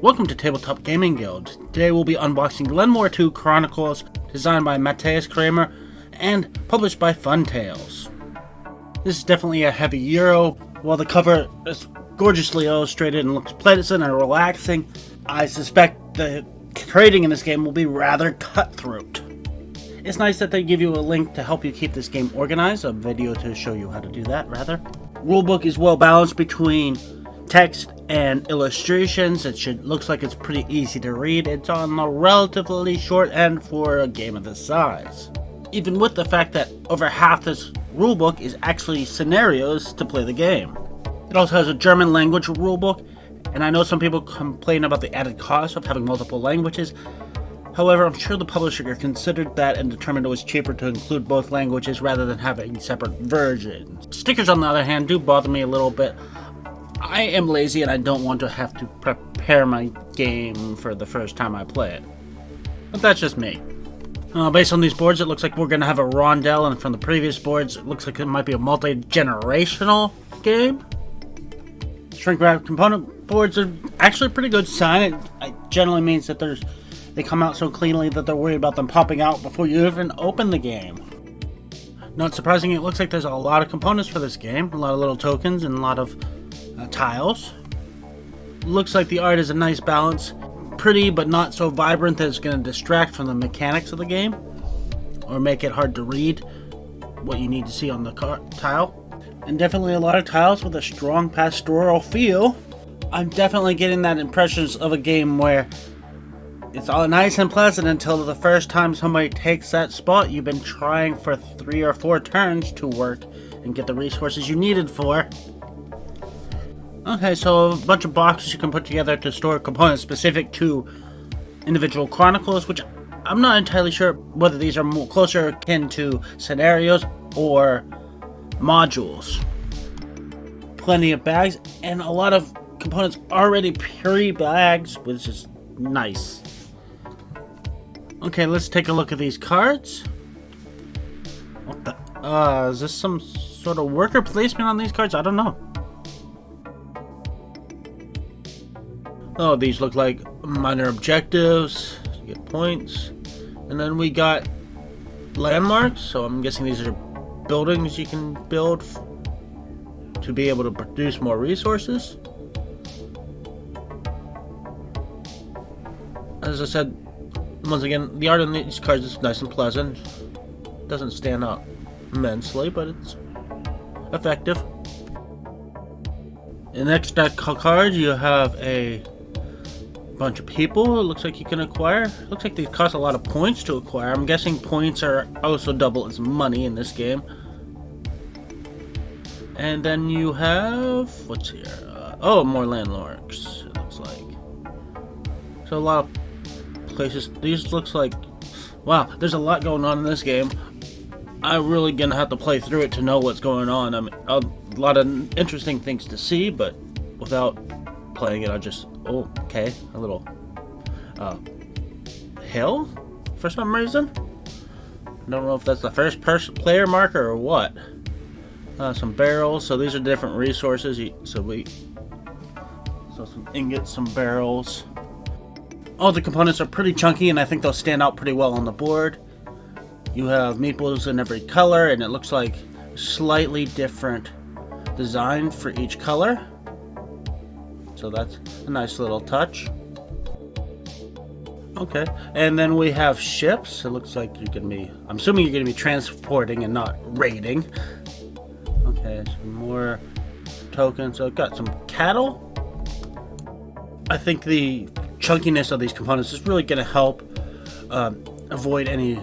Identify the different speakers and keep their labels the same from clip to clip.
Speaker 1: Welcome to Tabletop Gaming Guild. Today we'll be unboxing Glen 2 Chronicles, designed by Matthias Kramer and published by Fun Tales. This is definitely a heavy Euro. While the cover is gorgeously illustrated and looks pleasant and relaxing, I suspect the trading in this game will be rather cutthroat. It's nice that they give you a link to help you keep this game organized, a video to show you how to do that, rather. Rulebook is well balanced between text and illustrations. Looks like it's pretty easy to read. It's on the relatively short end for a game of this size. Even with the fact that over half this rulebook is actually scenarios to play the game. It also has a German language rulebook, and I know some people complain about the added cost of having multiple languages. However, I'm sure the publisher considered that and determined it was cheaper to include both languages rather than having separate versions. Stickers, on the other hand, do bother me a little bit. I am lazy and I don't want to have to prepare my game for the first time I play it. But that's just me. Based on these boards, it looks like we're going to have a rondel, and from the previous boards, it looks like it might be a multi-generational game. Shrink-wrap component boards are actually a pretty good sign. It generally means that they come out so cleanly that they're worried about them popping out before you even open the game. Not surprising, it looks like there's a lot of components for this game, a lot of little tokens and a lot of tiles. Looks like the art is a nice balance, pretty but not so vibrant that it's going to distract from the mechanics of the game or make it hard to read what you need to see on the tile. And definitely a lot of tiles with a strong pastoral feel. I'm definitely getting that impressions of a game where it's all nice and pleasant until the first time somebody takes that spot you've been trying for 3 or 4 turns to work and get the resources you needed for. Okay, so a bunch of boxes you can put together to store components specific to individual chronicles, which I'm not entirely sure whether these are more closer akin to scenarios or modules. Plenty of bags and a lot of components already pre-bags, which is nice. Okay, let's take a look at these cards. What the? Is this some sort of worker placement on these cards? I don't know. Oh, these look like minor objectives. You get points. And then we got landmarks. So I'm guessing these are buildings you can build to be able to produce more resources. As I said, once again, the art on these cards is nice and pleasant. Doesn't stand out immensely, but it's effective. In the next deck card, you have a bunch of people. It looks like you can acquire. Looks like they cost a lot of points to acquire. I'm guessing points are also double as money in this game. And then you have, what's here? More landmarks, it looks like. So a lot of places. These looks like, wow, there's a lot going on in this game. I'm really gonna have to play through it to know what's going on. I mean, a lot of interesting things to see, but without playing it, I just, okay, a little hill for some reason. I don't know if that's the first player marker or what. Some barrels. So these are different resources. So some ingots, some barrels. All the components are pretty chunky, and I think they'll stand out pretty well on the board. You have meeples in every color, and it looks like slightly different design for each color. So that's a nice little touch. Okay, and then we have ships. It looks like you're gonna be, I'm assuming you're gonna be transporting and not raiding. Okay, some more tokens. So I've got some cattle. I think the chunkiness of these components is really gonna help avoid any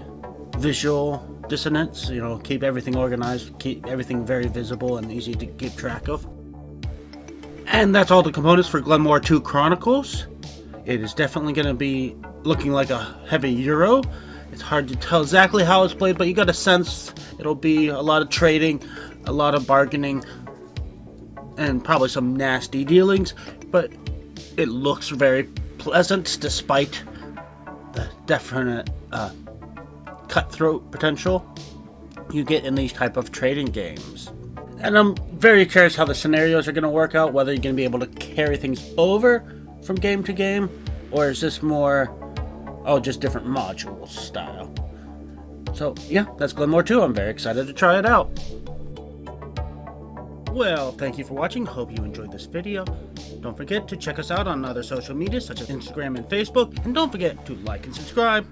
Speaker 1: visual dissonance. You know, keep everything organized, keep everything very visible and easy to keep track of. And that's all the components for Glen 2 Chronicles. It is definitely going to be looking like a heavy Euro. It's hard to tell exactly how it's played, but you got a sense it'll be a lot of trading, a lot of bargaining, and probably some nasty dealings. But it looks very pleasant despite the definite cutthroat potential you get in these type of trading games. And I'm very curious how the scenarios are going to work out, whether you're going to be able to carry things over from game to game? Or is this more, oh, just different modules style? So yeah, that's Glenmore 2. I'm very excited to try it out. Well, thank you for watching. Hope you enjoyed this video. Don't forget to check us out on other social media such as Instagram and Facebook. And don't forget to like and subscribe.